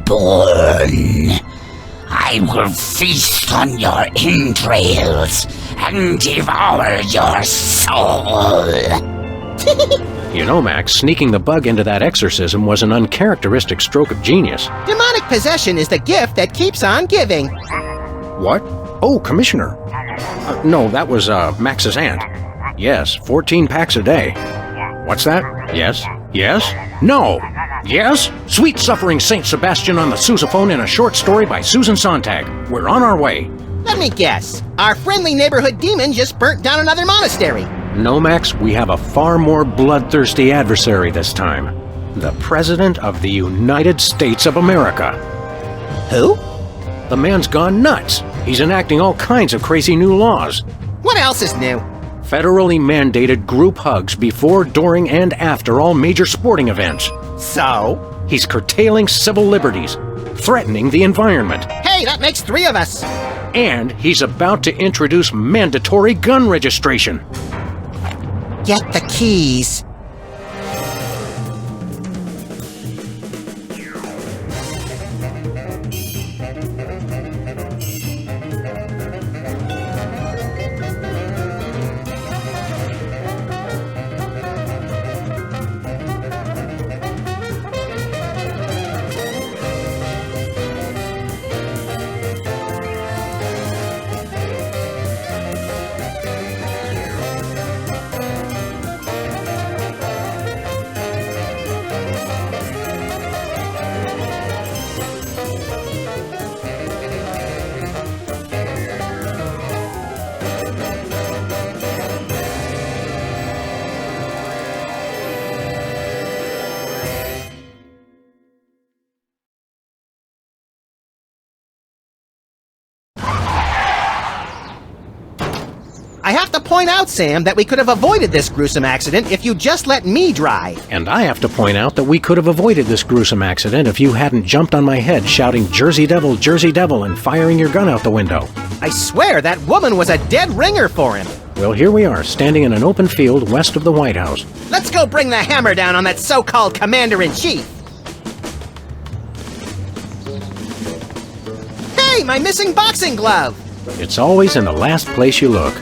born. I will feast on your entrails and devour your soul. You know, Max, sneaking the bug into that exorcism was an uncharacteristic stroke of genius. Demonic possession is the gift that keeps on giving. What? Oh, Commissioner. No, that was, Max's aunt. Yes, 14 packs a day. What's that? Yes? Yes? No! Yes? Sweet Suffering Saint Sebastian on the sousaphone in a short story by Susan Sontag. We're on our way. Let me guess. Our friendly neighborhood demon just burnt down another monastery. No, Max, we have a far more bloodthirsty adversary this time. The President of the United States of America. Who? The man's gone nuts. He's enacting all kinds of crazy new laws. What else is new? Federally mandated group hugs before, during, and after all major sporting events. So? He's curtailing civil liberties, threatening the environment. Hey, that makes 3 of us. And he's about to introduce mandatory gun registration. Get the keys. I have to point out, Sam, that we could have avoided this gruesome accident if you just let me drive. And I have to point out that we could have avoided this gruesome accident if you hadn't jumped on my head shouting Jersey Devil, and firing your gun out the window. I swear that woman was a dead ringer for him. Well, here we are, standing in an open field west of the White House. Let's go bring the hammer down on that so-called commander-in-chief. Hey, my missing boxing glove! It's always in the last place you look.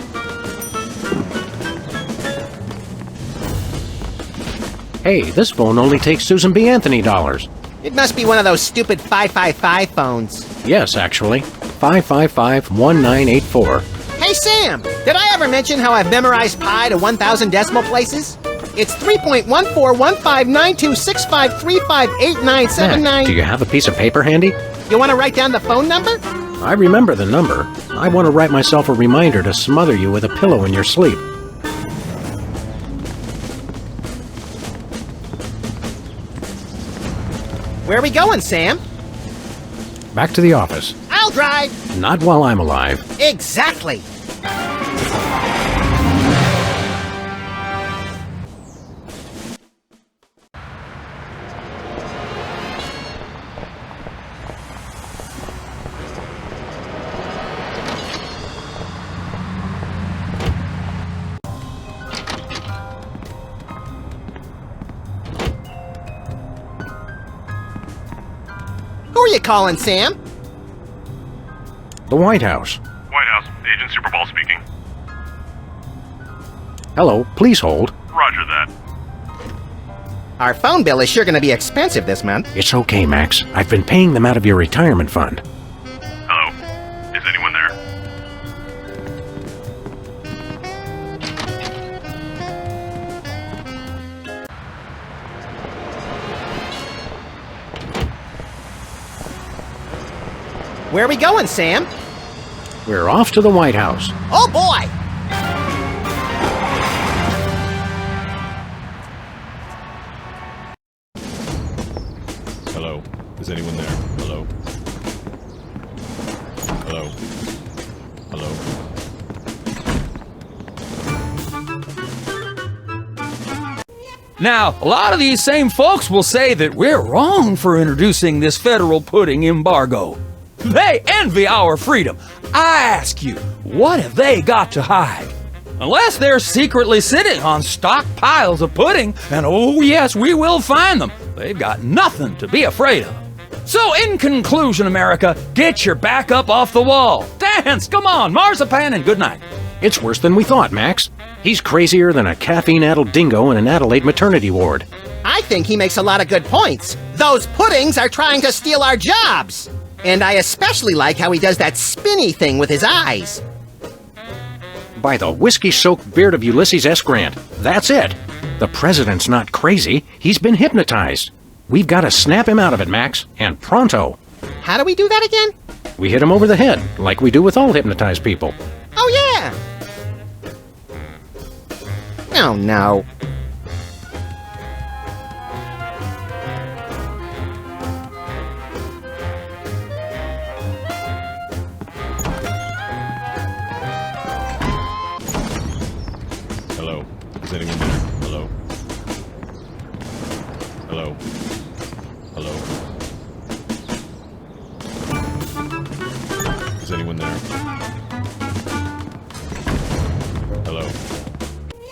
Hey, this phone only takes Susan B. Anthony dollars. It must be one of those stupid 555 phones. Yes, actually. 555-1984. Hey, Sam! Did I ever mention how I've memorized pi to 1,000 decimal places? It's 3.14159265358979. Matt, do you have a piece of paper handy? You want to write down the phone number? I remember the number. I want to write myself a reminder to smother you with a pillow in your sleep. Where are we going, Sam? Back to the office. I'll drive! Not while I'm alive. Exactly! Who are you calling, Sam? The White House. White House, Agent Superball speaking. Hello, please hold. Roger that. Our phone bill is sure going to be expensive this month. It's okay, Max. I've been paying them out of your retirement fund. Hello? Is anyone there? Where are we going, Sam? We're off to the White House. Oh, boy! Hello? Is anyone there? Hello? Hello? Hello? Now, a lot of these same folks will say that we're wrong for introducing this federal pudding embargo. They envy our freedom. I ask you, what have they got to hide? Unless they're secretly sitting on stockpiles of pudding, and oh yes, we will find them, they've got nothing to be afraid of. So, in conclusion, America, get your back up off the wall. Dance, come on, marzipan, and good night. It's worse than we thought, Max. He's crazier than a caffeine-addled dingo in an Adelaide maternity ward. I think he makes a lot of good points. Those puddings are trying to steal our jobs. And I especially like how he does that spinny thing with his eyes. By the whiskey-soaked beard of Ulysses S. Grant, that's it. The president's not crazy. He's been hypnotized. We've got to snap him out of it, Max, and pronto. How do we do that again? We hit him over the head, like we do with all hypnotized people. Oh, yeah. Oh, no. Hello. Is anyone there? Hello. Hello. Hello. Is anyone there? Hello.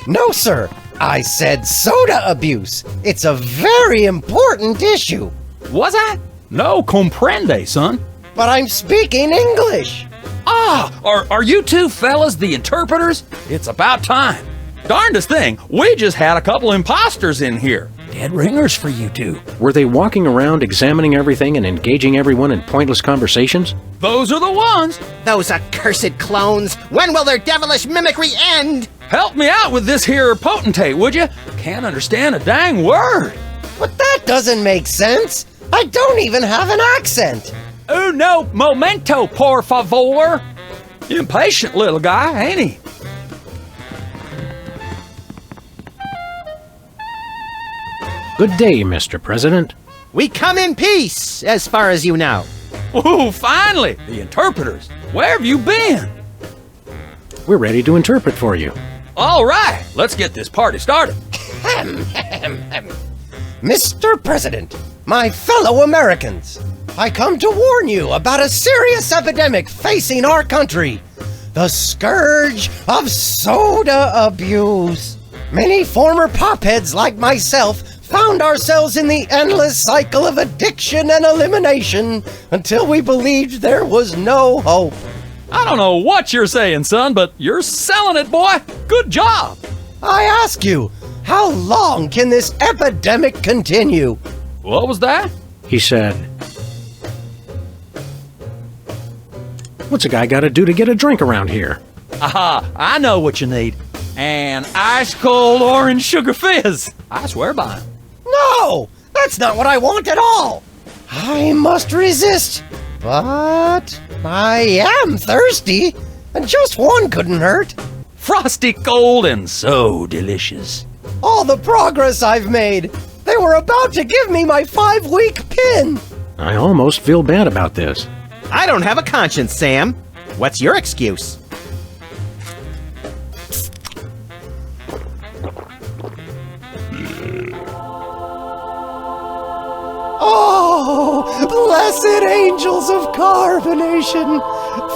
No, sir. I said soda abuse. It's a very important issue. Was that? No comprende, son. But I'm speaking English. Ah, are you two fellas the interpreters? It's about time. Darndest thing, we just had a couple imposters in here. Dead ringers for you two. Were they walking around examining everything and engaging everyone in pointless conversations? Those are the ones. Those accursed clones. When will their devilish mimicry end? Help me out with this here potentate, would you? Can't understand a dang word. But that doesn't make sense. I don't even have an accent. Uno momento, por favor. Impatient little guy, ain't he? Good day, Mr. President. We come in peace, as far as you know. Ooh, finally, the interpreters. Where have you been? We're ready to interpret for you. All right, let's get this party started. Mr. President, my fellow Americans, I come to warn you about a serious epidemic facing our country. The scourge of soda abuse. Many former popheads like myself found ourselves in the endless cycle of addiction and elimination until we believed there was no hope. I don't know what you're saying, son, but you're selling it, boy. Good job. I ask you, how long can this epidemic continue? What was that? He said, "What's a guy got to do to get a drink around here?" Aha, I know what you need. An ice-cold orange sugar fizz. I swear by him. No, that's not what I want at all. I must resist, but I am thirsty, and just one couldn't hurt. Frosty cold and so delicious. All the progress I've made. They were about to give me my 5-week pin. I almost feel bad about this. I don't have a conscience, Sam. What's your excuse? Oh, blessed angels of carbonation,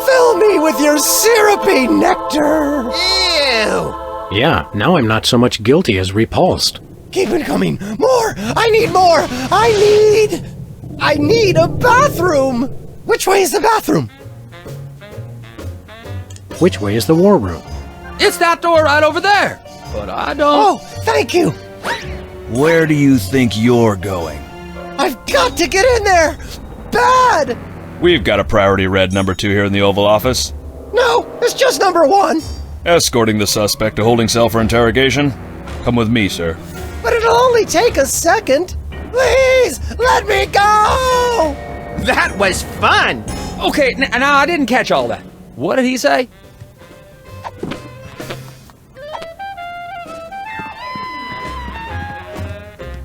fill me with your syrupy nectar. Ew! Yeah, now I'm not so much guilty as repulsed. Keep it coming. More. I need more. I need a bathroom. Which way is the bathroom? Which way is the war room? It's that door right over there. But I don't... Oh, thank you. Where do you think you're going? I've got to get in there. Bad. We've got a priority red number 2 here in the Oval Office. No, it's just number 1. Escorting the suspect to holding cell for interrogation. Come with me, sir. But it'll only take a second. Please, let me go. That was fun! Okay, now I didn't catch all that. What did he say?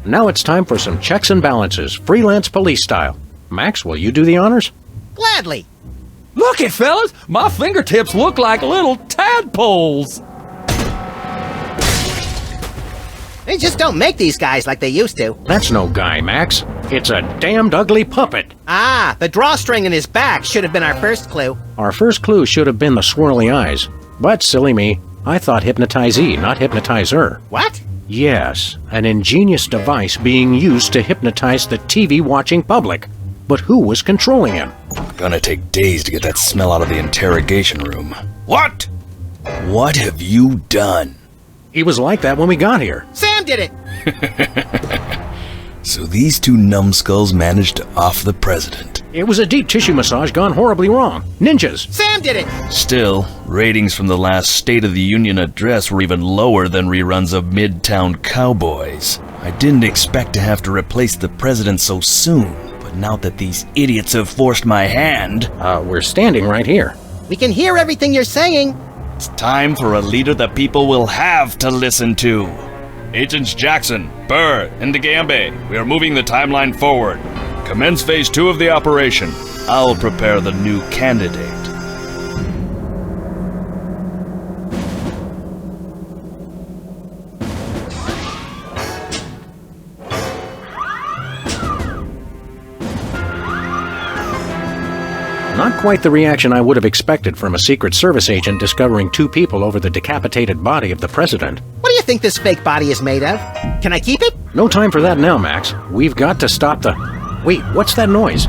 Now it's time for some checks and balances, freelance police style. Max, will you do the honors? Gladly. Look it, fellas. My fingertips look like little tadpoles. They just don't make these guys like they used to. That's no guy, Max. It's a damned ugly puppet. Ah, the drawstring in his back should have been our first clue. Our first clue should have been the swirly eyes. But silly me, I thought hypnotizee, not hypnotizer. What? Yes, an ingenious device being used to hypnotize the TV-watching public. But who was controlling him? Gonna take days to get that smell out of the interrogation room. What? What have you done? He was like that when we got here. Sam did it! So these two numbskulls managed to off the president. It was a deep tissue massage gone horribly wrong. Ninjas! Sam did it! Still, ratings from the last State of the Union address were even lower than reruns of Midtown Cowboys. I didn't expect to have to replace the president so soon, but now that these idiots have forced my hand, We're standing right here. We can hear everything you're saying. it's time for a leader the people will have to listen to. Agents Jackson, Burr, and DeGambe, we are moving the timeline forward. Commence Phase 2 of the operation. I'll prepare the new candidate. Not quite the reaction I would have expected from a Secret Service agent discovering two people over the decapitated body of the president. What do you think this fake body is made of? Can I keep it? No time for that now, Max. We've got to stop the... Wait, what's that noise?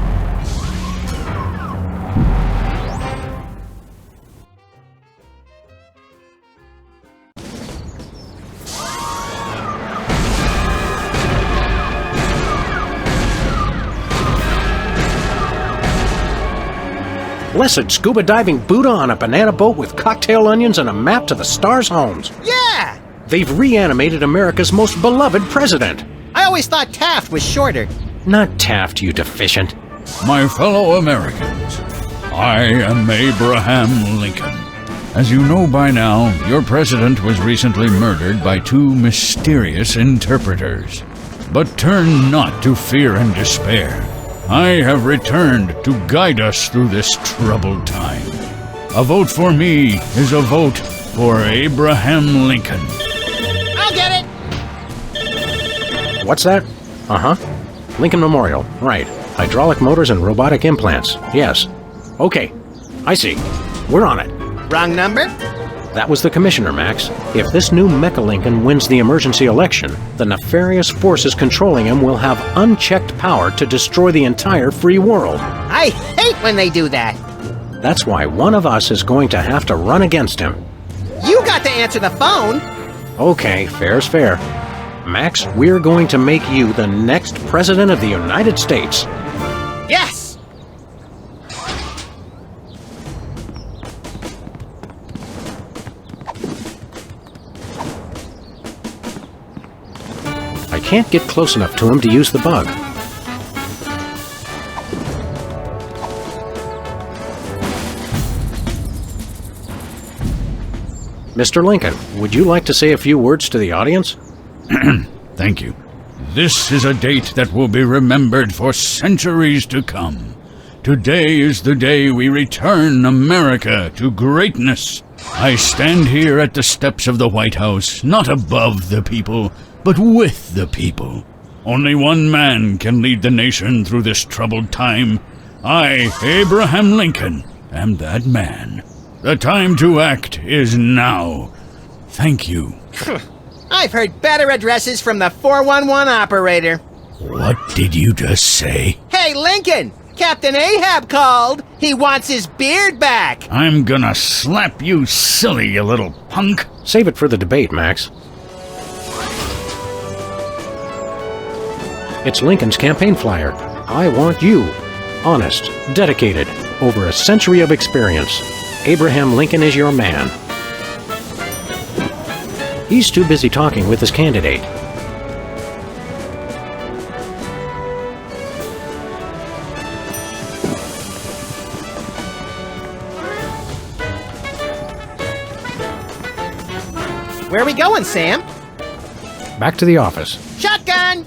Blessed scuba diving Buddha on a banana boat with cocktail onions and a map to the stars' homes. Yeah! They've reanimated America's most beloved president. I always thought Taft was shorter. Not Taft, you deficient. My fellow Americans, I am Abraham Lincoln. As you know by now, your president was recently murdered by two mysterious interpreters. But turn not to fear and despair. I have returned to guide us through this troubled time. A vote for me is a vote for Abraham Lincoln. I'll get it! What's that? Uh-huh. Lincoln Memorial. Right. Hydraulic motors and robotic implants. Yes. Okay. I see. We're on it. Wrong number? That was the commissioner, Max. If this new Mecha Lincoln wins the emergency election, the nefarious forces controlling him will have unchecked power to destroy the entire free world. I hate when they do that. That's why one of us is going to have to run against him. You got to answer the phone. Okay, fair's fair. Max, we're going to make you the next president of the United States. Yes! I can't get close enough to him to use the bug. Mr. Lincoln, would you like to say a few words to the audience? Thank you. This is a date that will be remembered for centuries to come. Today is the day we return America to greatness. I stand here at the steps of the White House, not above the people, but with the people. Only one man can lead the nation through this troubled time. I, Abraham Lincoln, am that man. The time to act is now. Thank you. I've heard better addresses from the 411 operator. What did you just say? Hey, Lincoln! Captain Ahab called. He wants his beard back. I'm gonna slap you silly, you little punk. Save it for the debate, Max. It's Lincoln's campaign flyer. I want you. Honest, dedicated, over a century of experience. Abraham Lincoln is your man. He's too busy talking with his candidate. Where are we going, Sam? Back to the office. Shotgun!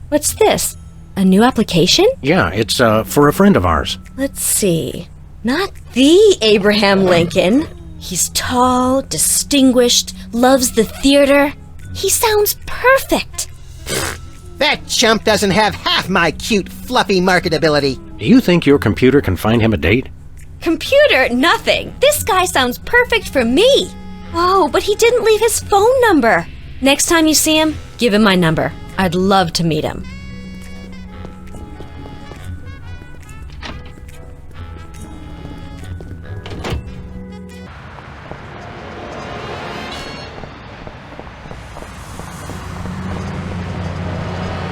What's this? A new application? Yeah, it's for a friend of ours. Let's see. Not the Abraham Lincoln. He's tall, distinguished, loves the theater. He sounds perfect. That chump doesn't have half my cute, fluffy marketability. Do you think your computer can find him a date? Computer, nothing. This guy sounds perfect for me. Oh, but he didn't leave his phone number. Next time you see him, give him my number. I'd love to meet him.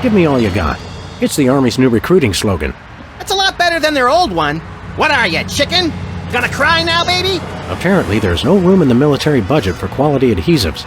Give me all you got. It's the Army's new recruiting slogan. That's a lot better than their old one. What are you, chicken? Gonna cry now, baby? Apparently, there's no room in the military budget for quality adhesives.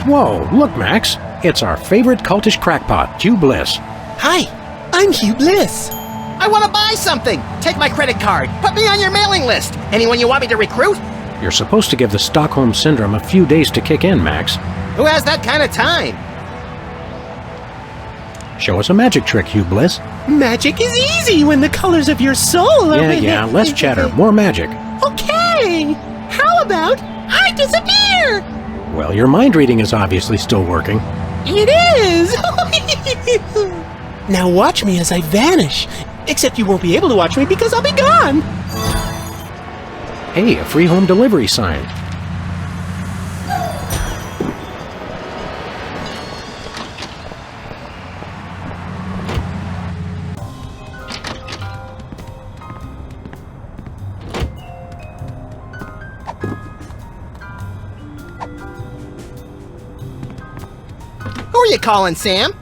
Whoa, look, Max. It's our favorite cultish crackpot, Hugh Bliss. Hi, I'm Hugh Bliss. I want to buy something. Take my credit card. Put me on your mailing list. Anyone you want me to recruit? You're supposed to give the Stockholm Syndrome a few days to kick in, Max. Who has that kind of time? Show us a magic trick, Hugh Bliss. Magic is easy when the colors of your soul are... Yeah, less chatter, more magic. Okay! How about I disappear? Well, your mind reading is obviously still working. It is! Now watch me as I vanish. Except you won't be able to watch me because I'll be gone. Hey, a free home delivery sign. Who are you calling, Sam?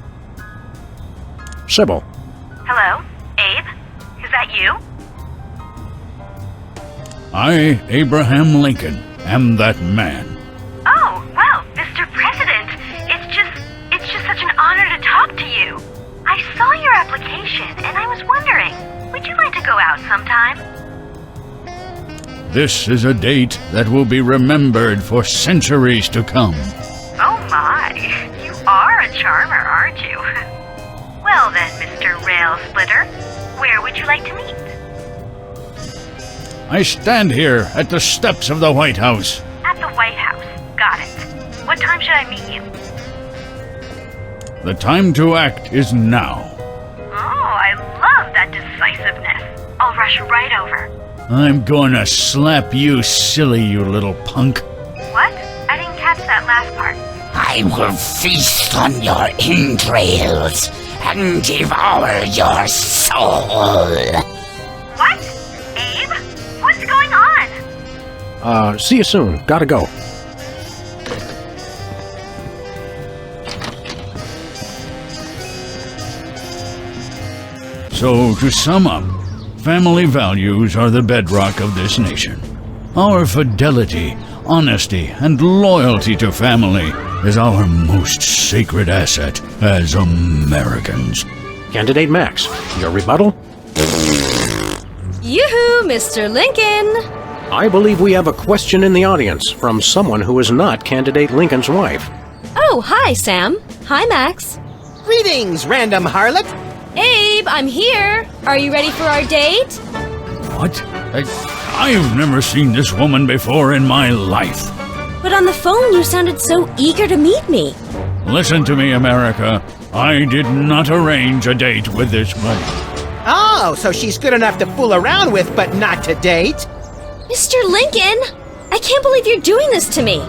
Sybil. Hello? Abe? Is that you? I, Abraham Lincoln, am that man. Oh, well, Mr. President, it's just such an honor to talk to you. I saw your application and I was wondering, would you like to go out sometime? This is a date that will be remembered for centuries to come. Oh my, you are a charmer, aren't you? Well then, Mr. Rail Splitter, where would you like to meet? I stand here at the steps of the White House. At the White House. Got it. What time should I meet you? The time to act is now. Oh, I love that decisiveness. I'll rush right over. I'm gonna slap you silly, you little punk. What? I didn't catch that last part. I will feast on your entrails and devour your soul. What? Abe? What's going on? See you soon. Gotta go. So, to sum up, family values are the bedrock of this nation. Our fidelity, honesty, and loyalty to family is our most sacred asset as Americans. Candidate Max, your rebuttal? Yoo-hoo, Mr. Lincoln! I believe we have a question in the audience from someone who is not Candidate Lincoln's wife. Oh, hi, Sam. Hi, Max. Greetings, random harlot. Abe, I'm here. Are you ready for our date? What? I've never seen this woman before in my life. But on the phone, you sounded so eager to meet me. Listen to me, America. I did not arrange a date with this woman. Oh, so she's good enough to fool around with, but not to date? Mr. Lincoln, I can't believe you're doing this to me.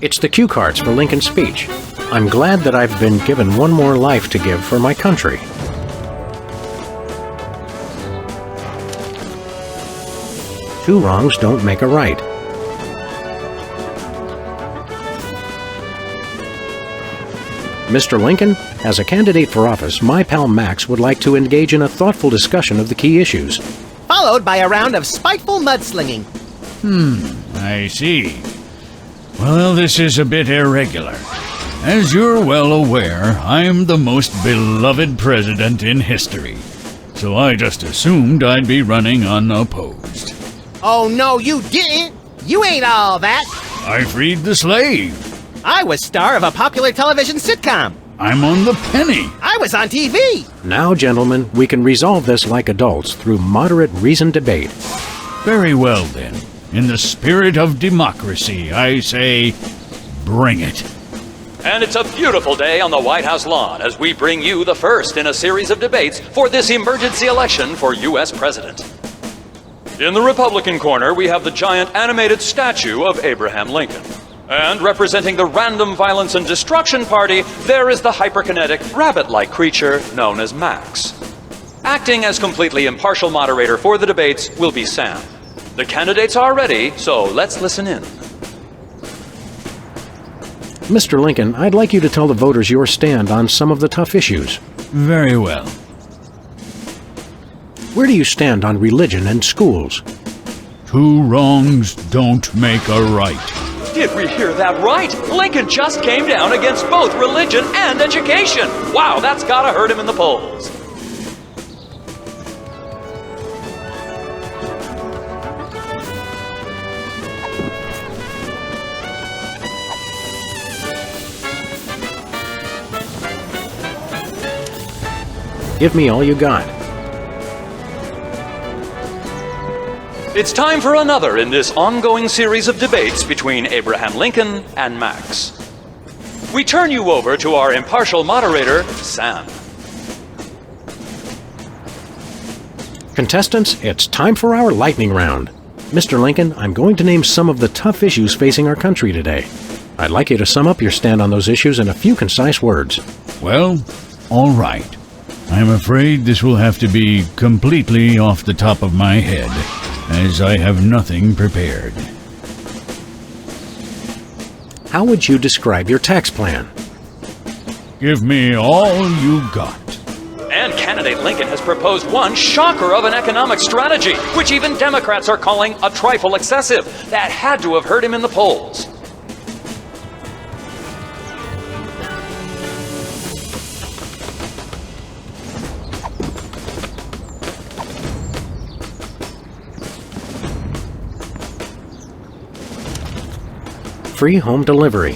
It's the cue cards for Lincoln's speech. I'm glad that I've been given one more life to give for my country. Two wrongs don't make a right. Mr. Lincoln, As a candidate for office, my pal Max would like to engage in a thoughtful discussion of the key issues. Followed by a round of spiteful mudslinging. I see. Well, this is a bit irregular. As you're well aware, I'm the most beloved president in history. So I just assumed I'd be running unopposed. Oh, no, you didn't! You ain't all that! I freed the slave. I was star of a popular television sitcom. I'm on the penny. I was on TV. Now, gentlemen, we can resolve this like adults through moderate reasoned debate. Very well, then. In the spirit of democracy, I say, bring it. And it's a beautiful day on the White House lawn as we bring you the first in a series of debates for this emergency election for U.S. President. In the Republican corner, we have the giant animated statue of Abraham Lincoln. And representing the Random Violence and Destruction Party, there is the hyperkinetic, rabbit-like creature known as Max. Acting as completely impartial moderator for the debates will be Sam. The candidates are ready, so let's listen in. Mr. Lincoln, I'd like you to tell the voters your stand on some of the tough issues. Very well. Where do you stand on religion and schools? Two wrongs don't make a right. Did we hear that right? Lincoln just came down against both religion and education. Wow, that's gotta hurt him in the polls. Give me all you got. It's time for another in this ongoing series of debates between Abraham Lincoln and Max. We turn you over to our impartial moderator, Sam. Contestants, it's time for our lightning round. Mr. Lincoln, I'm going to name some of the tough issues facing our country today. I'd like you to sum up your stand on those issues in a few concise words. Well, all right. I'm afraid this will have to be completely off the top of my head, as I have nothing prepared. How would you describe your tax plan? Give me all you got. And candidate Lincoln has proposed one shocker of an economic strategy, which even Democrats are calling a trifle excessive. That had to have hurt him in the polls. Free home delivery.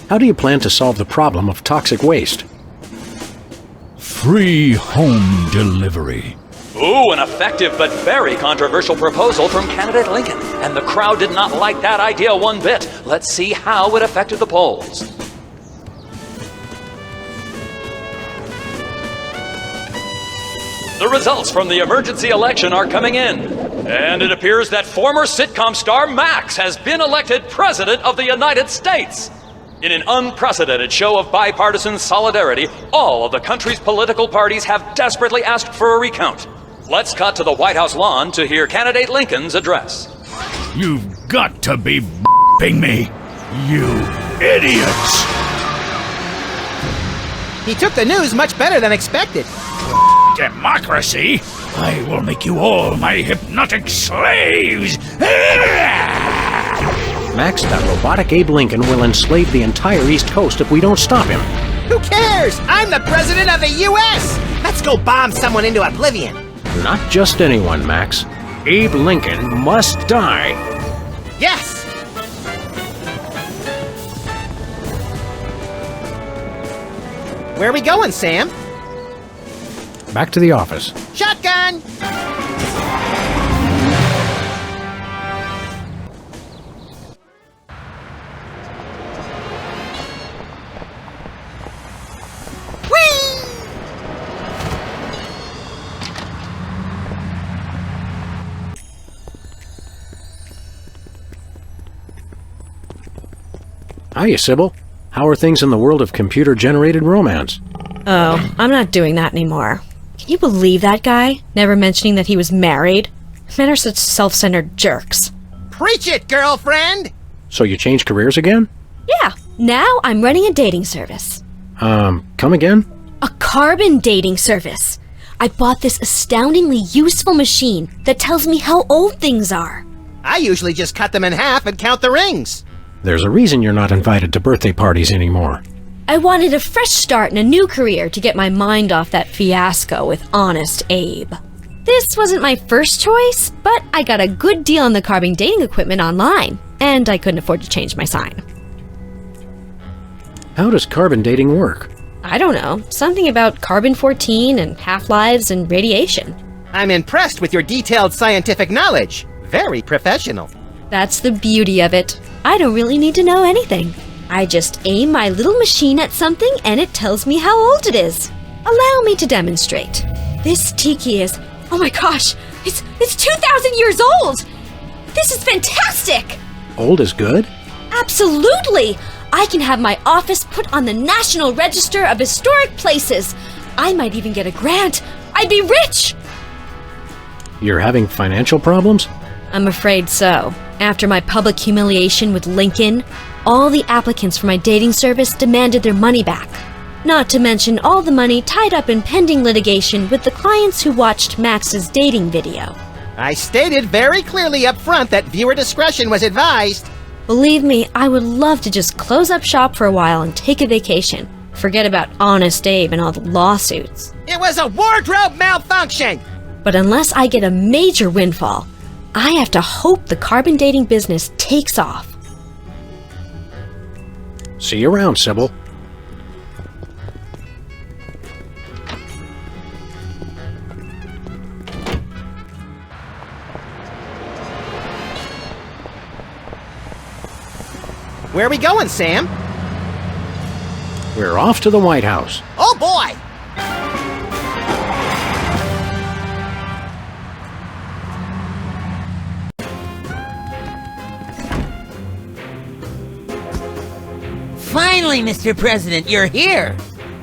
How do you plan to solve the problem of toxic waste? Free home delivery. Ooh, an effective but very controversial proposal from candidate Lincoln. And the crowd did not like that idea one bit. Let's see how it affected the polls. The results from the emergency election are coming in. And it appears that former sitcom star Max has been elected President of the United States. In an unprecedented show of bipartisan solidarity, all of the country's political parties have desperately asked for a recount. Let's cut to the White House lawn to hear candidate Lincoln's address. You've got to be b***ing me, you idiots! He took the news much better than expected. Democracy? I will make you all my hypnotic slaves! Max, that robotic Abe Lincoln will enslave the entire East Coast if we don't stop him. Who cares? I'm the president of the U.S. Let's go bomb someone into oblivion. Not just anyone, Max. Abe Lincoln must die. Yes! Where are we going, Sam? Back to the office. Shotgun! Hiya, Sybil. How are things in the world of computer-generated romance? Oh, I'm not doing that anymore. Can you believe that guy? Never mentioning that he was married? Men are such self-centered jerks. Preach it, girlfriend! So you changed careers again? Yeah, now I'm running a dating service. Come again? A carbon dating service. I bought this astoundingly useful machine that tells me how old things are. I usually just cut them in half and count the rings. There's a reason you're not invited to birthday parties anymore. I wanted a fresh start in a new career to get my mind off that fiasco with Honest Abe. This wasn't my first choice, but I got a good deal on the carbon dating equipment online, and I couldn't afford to change my sign. How does carbon dating work? I don't know, something about carbon-14 and half-lives and radiation. I'm impressed with your detailed scientific knowledge. Very professional. That's the beauty of it. I don't really need to know anything. I just aim my little machine at something and it tells me how old it is. Allow me to demonstrate. This tiki is, oh my gosh, it's 2,000 years old! This is fantastic! Old is good? Absolutely! I can have my office put on the National Register of Historic Places. I might even get a grant. I'd be rich! You're having financial problems? I'm afraid so. After my public humiliation with Lincoln, all the applicants for my dating service demanded their money back. Not to mention all the money tied up in pending litigation with the clients who watched Max's dating video. I stated very clearly up front that viewer discretion was advised. Believe me, I would love to just close up shop for a while and take a vacation. Forget about Honest Abe and all the lawsuits. It was a wardrobe malfunction! But unless I get a major windfall, I have to hope the carbon dating business takes off. See you around, Sybil. Where are we going, Sam? We're off to the White House. Oh boy! Finally, Mr. President, you're here!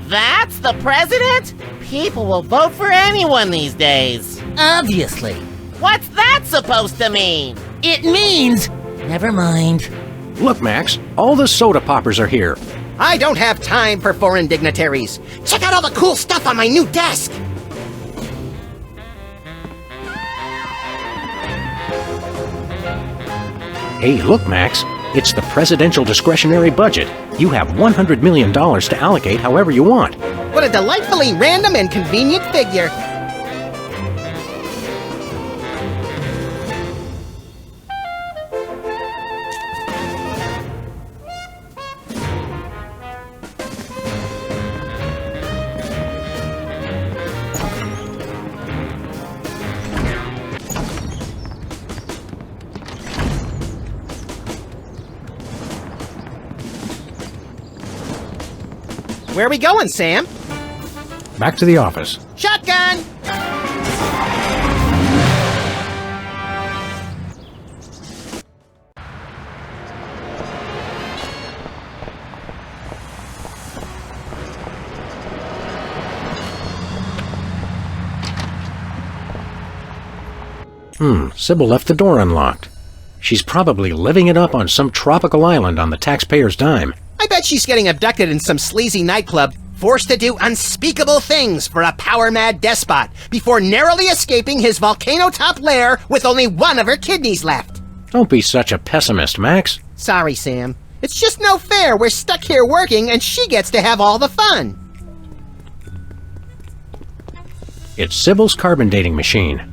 That's the president? People will vote for anyone these days. Obviously. What's that supposed to mean? It means... Never mind. Look, Max, all the soda poppers are here. I don't have time for foreign dignitaries. Check out all the cool stuff on my new desk! Hey, look, Max. It's the presidential discretionary budget. You have $100 million to allocate however you want. What a delightfully random and convenient figure. Where are we going, Sam? Back to the office. Shotgun! Sybil left the door unlocked. She's probably living it up on some tropical island on the taxpayer's dime. I bet she's getting abducted in some sleazy nightclub, forced to do unspeakable things for a power-mad despot before narrowly escaping his volcano-top lair with only one of her kidneys left. Don't be such a pessimist, Max. Sorry, Sam. It's just no fair. We're stuck here working and she gets to have all the fun. It's Sybil's carbon dating machine.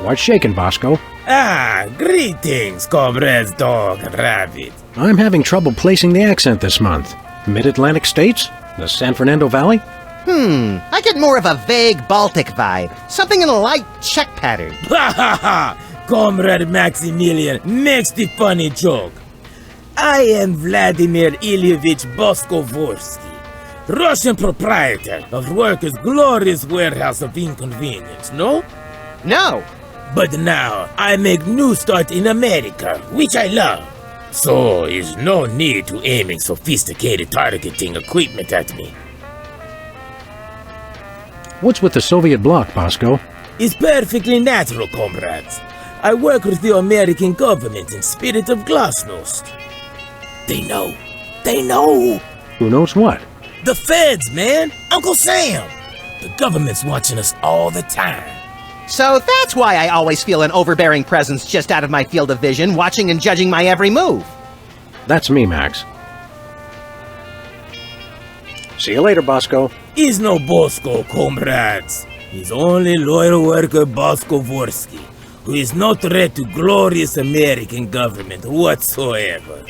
What's shaking, Bosco? Greetings, comrades dog and rabbit. I'm having trouble placing the accent this month. Mid-Atlantic states? The San Fernando Valley? I get more of a vague Baltic vibe. Something in a light Czech pattern. Ha ha ha! Comrade Maximilian makes the funny joke. I am Vladimir Ilyevich Boskovorsky, Russian proprietor of Workers' Glorious Warehouse of Inconvenience, no? No. But now, I make new start in America, which I love. So, is no need to aiming sophisticated targeting equipment at me. What's with the Soviet bloc, Bosco? It's perfectly natural, comrades. I work with the American government in spirit of glasnost. They know. They know. Who knows what? The feds, man. Uncle Sam. The government's watching us all the time. So that's why I always feel an overbearing presence just out of my field of vision, watching and judging my every move. That's me, Max. See you later, Bosco. He's no Bosco, comrades. He's only loyal worker Boskovorsky, who is no threat to glorious American government whatsoever.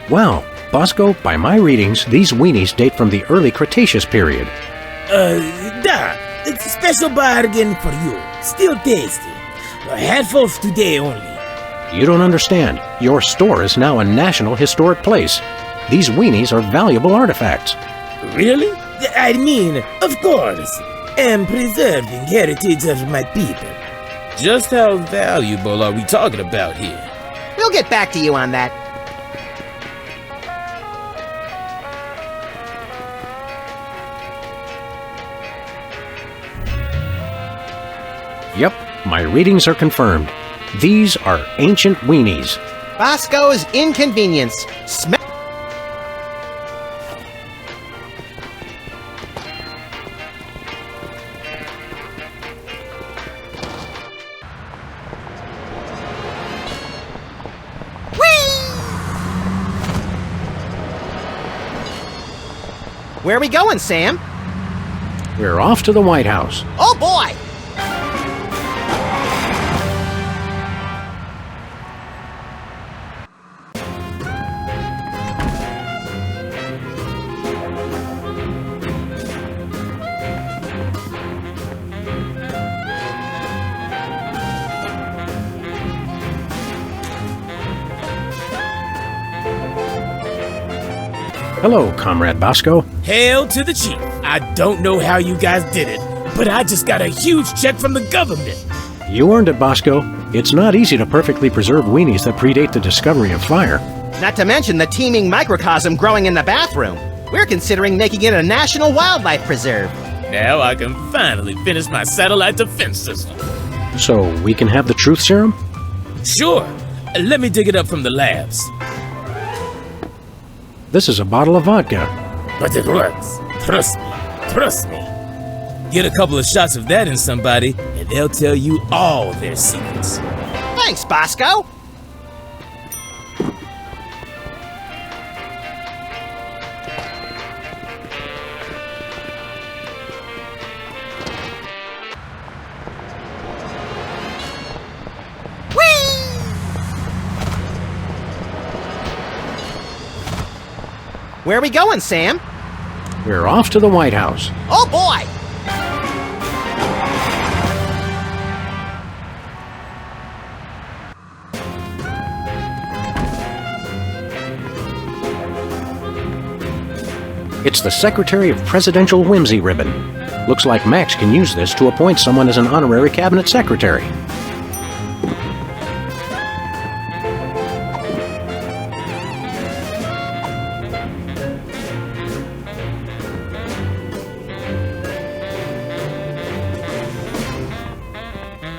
Wow, Bosco, by my readings, these weenies date from the early Cretaceous period. It's a special bargain for you. Still tasty. A handful today only. You don't understand. Your store is now a national historic place. These weenies are valuable artifacts. Really? I mean, of course. I'm preserving heritage of my people. Just how valuable are we talking about here? We'll get back to you on that. Yep, my readings are confirmed. These are ancient weenies. Bosco's Inconvenience. Smell. Where are we going, Sam? We're off to the White House. Oh boy! Hello, Comrade Bosco. Hail to the chief. I don't know how you guys did it, but I just got a huge check from the government. You earned it, Bosco. It's not easy to perfectly preserve weenies that predate the discovery of fire. Not to mention the teeming microcosm growing in the bathroom. We're considering making it a national wildlife preserve. Now I can finally finish my satellite defense system. So we can have the truth serum? Sure. Let me dig it up from the labs. This is a bottle of vodka. But it works. Trust me. Trust me. Get a couple of shots of that in somebody, and they'll tell you all their secrets. Thanks, Bosco. Where are we going, Sam? We're off to the White House. Oh boy! It's the Secretary of Presidential Whimsy ribbon. Looks like Max can use this to appoint someone as an honorary cabinet secretary.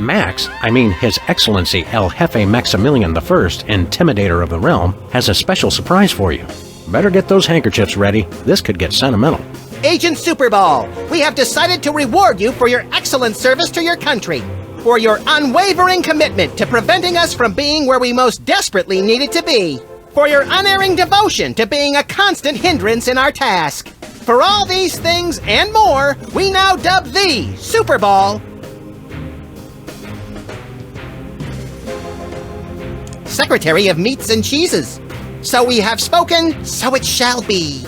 Max, I mean His Excellency El Jefe Maximilian I, Intimidator of the Realm, has a special surprise for you. Better get those handkerchiefs ready. This could get sentimental. Agent Superball, we have decided to reward you for your excellent service to your country, for your unwavering commitment to preventing us from being where we most desperately needed to be, for your unerring devotion to being a constant hindrance in our task. For all these things and more, we now dub thee Superball Secretary of Meats and Cheeses. So we have spoken, so it shall be.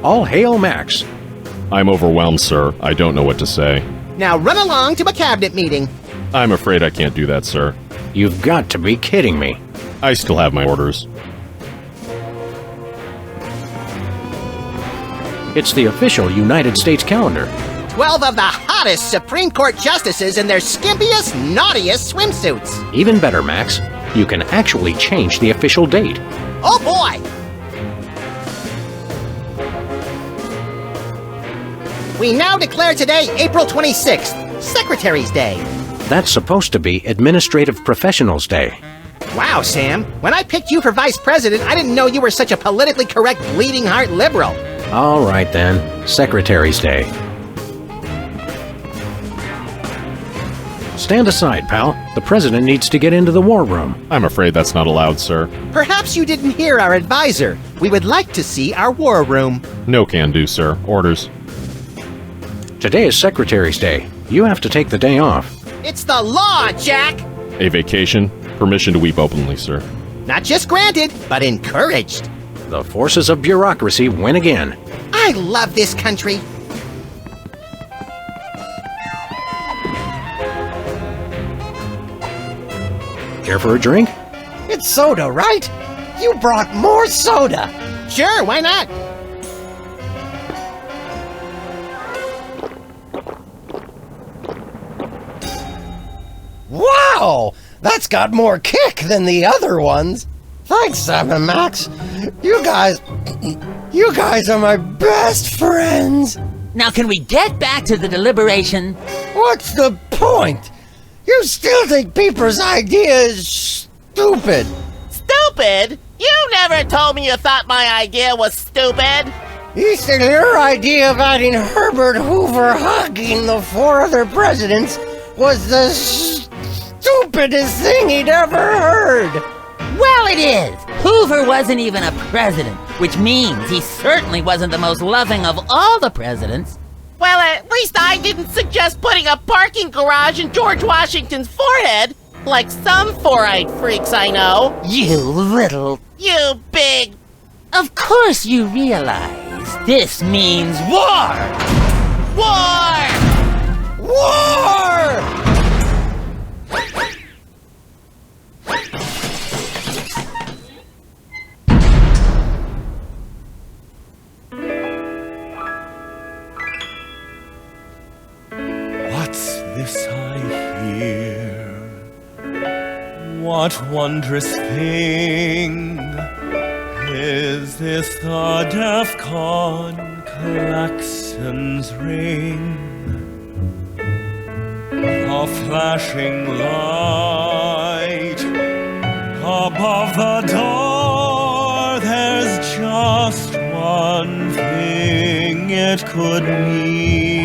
All hail Max. I'm overwhelmed, sir. I don't know what to say. Now run along to a cabinet meeting. I'm afraid I can't do that, sir. You've got to be kidding me. I still have my orders. It's the official United States calendar. 12 of the hottest Supreme Court justices in their skimpiest, naughtiest swimsuits. Even better, Max. You can actually change the official date. Oh boy! We now declare today April 26th, Secretary's Day. That's supposed to be Administrative Professionals Day. Wow, Sam. When I picked you for vice president, I didn't know you were such a politically correct bleeding heart liberal. All right then, Secretary's Day. Stand aside, pal. The president needs to get into the war room. I'm afraid that's not allowed, sir. Perhaps you didn't hear our advisor. We would like to see our war room. No can do, sir. Orders. Today is Secretary's Day. You have to take the day off. It's the law, Jack! A vacation? Permission to weep openly, sir. Not just granted, but encouraged. The forces of bureaucracy win again. I love this country. Care for a drink? It's soda, right? You brought more soda. Sure, why not? Wow! That's got more kick than the other ones. Thanks, Sam and Max. You guys are my best friends. Now can we get back to the deliberation? What's the point? You still think Peeper's idea is stupid. Stupid? You never told me you thought my idea was stupid. He said your idea of adding Herbert Hoover hugging the 4 other presidents was the stupidest thing he'd ever heard. Well, it is. Hoover wasn't even a president, which means he certainly wasn't the most loving of all the presidents. Well, at least I didn't suggest putting a parking garage in George Washington's forehead, like some four-eyed freaks I know. You big... Of course you realize this means war! War! War! What's this I hear? What wondrous thing is this? The DEFCON klaxons ring, a flashing light above the door. There's just one thing it could mean.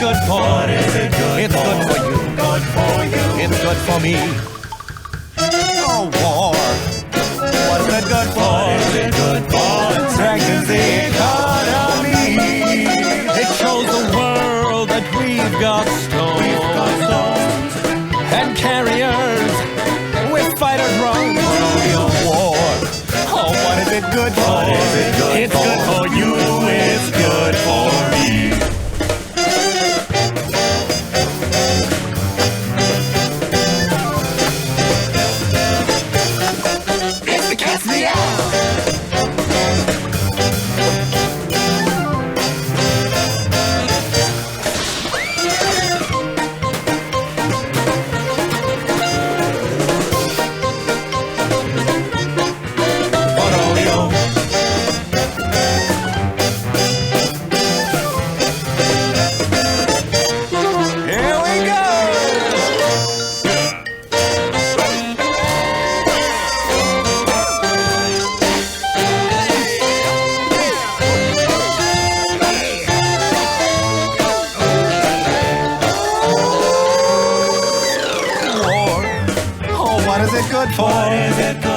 Good for? What is it good it's for? Good for you. Good for you. It's good for me. Oh, war. What is it good for? What is it good for? It strengthens the economy. It shows the world that we've got stones and carriers with fighters wrong. War. Oh, what is it good for? What is it good it's for? Good for you. It's good for me.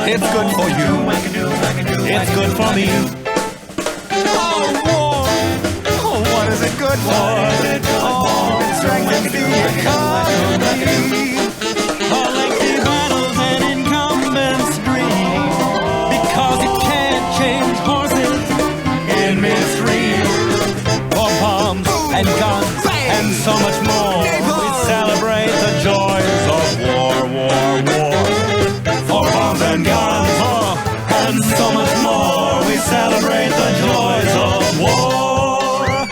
It's good for you. It's good for me. Oh, war. Oh, what is it good for? Oh, it strengthens the economy. Lengthy battles and incumbents' dreams. and guns, and so much more. We celebrate the joys of war.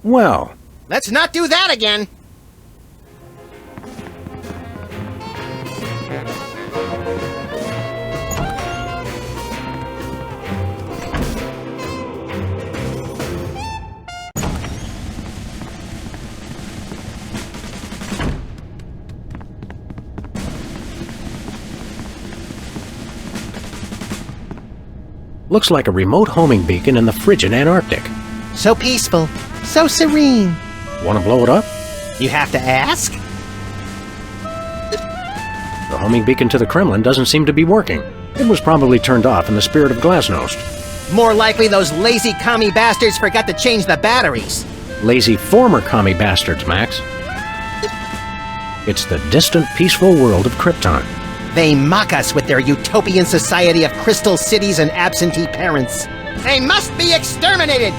Well, Let's not do that again. looks like a remote homing beacon in the frigid Antarctic. So peaceful, so serene. Want to blow it up? You have to ask? The homing beacon to the Kremlin doesn't seem to be working. It was probably turned off in the spirit of Glasnost. More likely those lazy commie bastards forgot to change the batteries. Lazy former commie bastards, Max. It's the distant, peaceful world of Krypton. They mock us with their utopian society of crystal cities and absentee parents. They must be exterminated!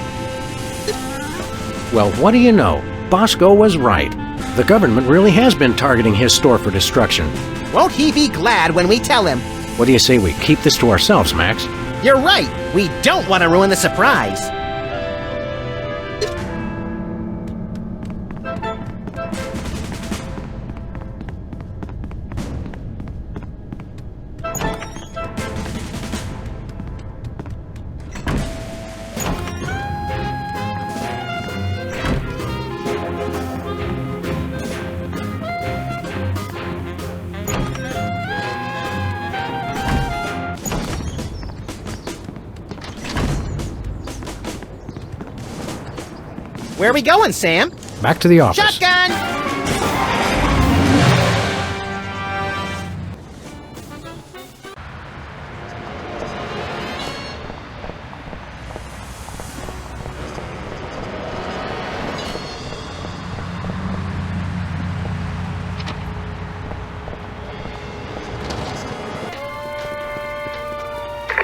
Well, what do you know? Bosco was right. The government really has been targeting his store for destruction. Won't he be glad when we tell him? What do you say we keep this to ourselves, Max? You're right. We don't want to ruin the surprise. Where are we going, Sam? Back to the office. Shotgun!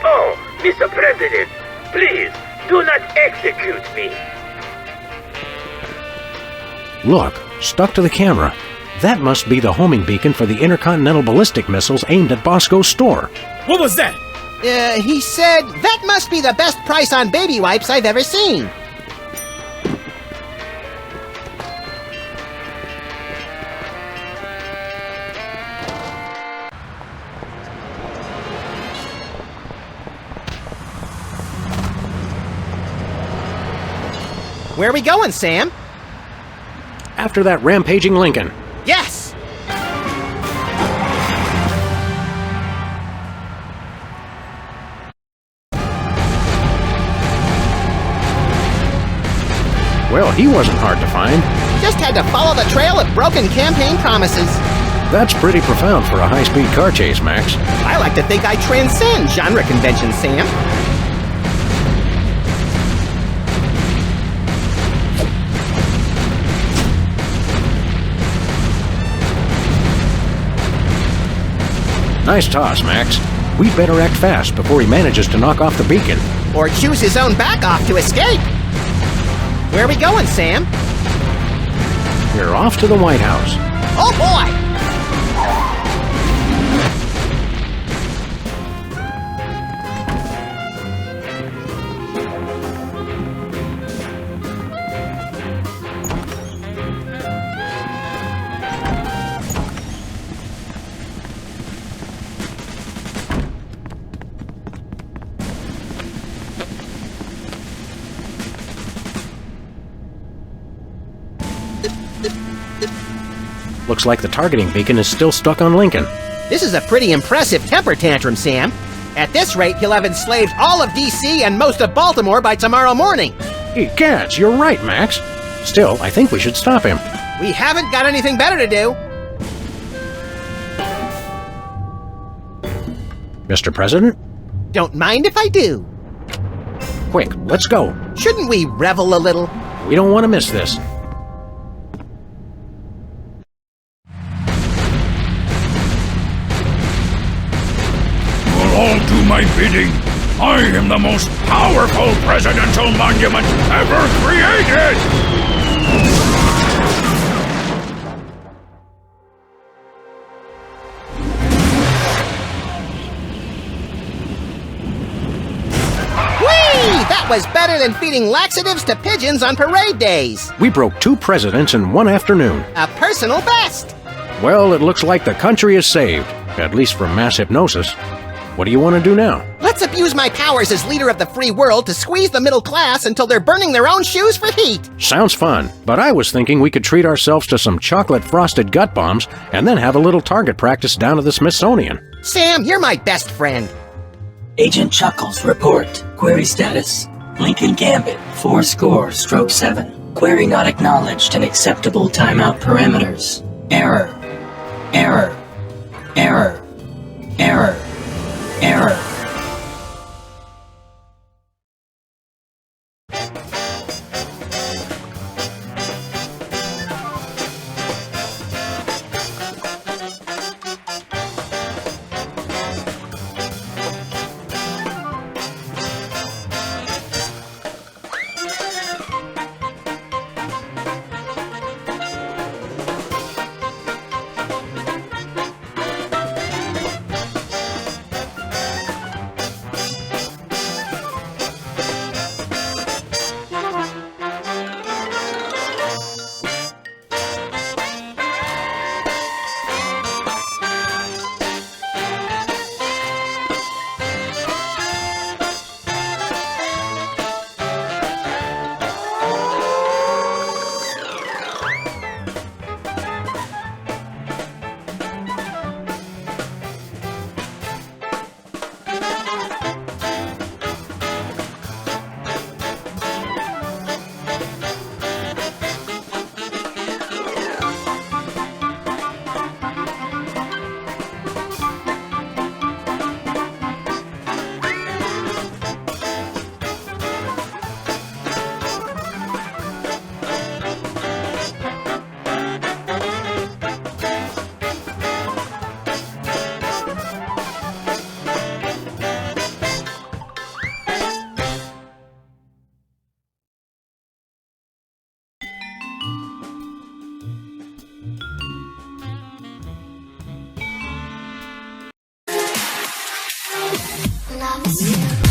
Oh, Mr. President, please, do not execute me. Look, stuck to the camera. That must be the homing beacon for the intercontinental ballistic missiles aimed at Bosco's store. What was that? He said, that must be the best price on baby wipes I've ever seen. Where are we going, Sam? After that rampaging Lincoln. Yes! Well, he wasn't hard to find. Just had to follow the trail of broken campaign promises. That's pretty profound for a high-speed car chase, Max. I like to think I transcend genre conventions, Sam. Nice toss, Max. We'd better act fast before he manages to knock off the beacon. Or choose his own back off to escape. Where are we going, Sam? We're off to the White House. Oh boy! Looks like the targeting beacon is still stuck on Lincoln. This is a pretty impressive temper tantrum, Sam. At this rate, he'll have enslaved all of D.C. and most of Baltimore by tomorrow morning. Egads, you're right, Max. Still, I think we should stop him. We haven't got anything better to do. Mr. President? Don't mind if I do. Quick, let's go. Shouldn't we revel a little? We don't want to miss this. All do my bidding. I am the most powerful presidential monument ever created! was better than feeding laxatives to pigeons on parade days. We broke 2 presidents in one afternoon. A personal best. Well, it looks like the country is saved, at least from mass hypnosis. What do you want to do now? Let's abuse my powers as leader of the free world to squeeze the middle class until they're burning their own shoes for heat. Sounds fun, but I was thinking we could treat ourselves to some chocolate-frosted gut bombs and then have a little target practice down to the Smithsonian. Sam, you're my best friend. Agent Chuckles, report. Query status. Lincoln Gambit, 4-7. Query not acknowledged and acceptable timeout parameters. Error. Error. Error. Error. Error. Love is you.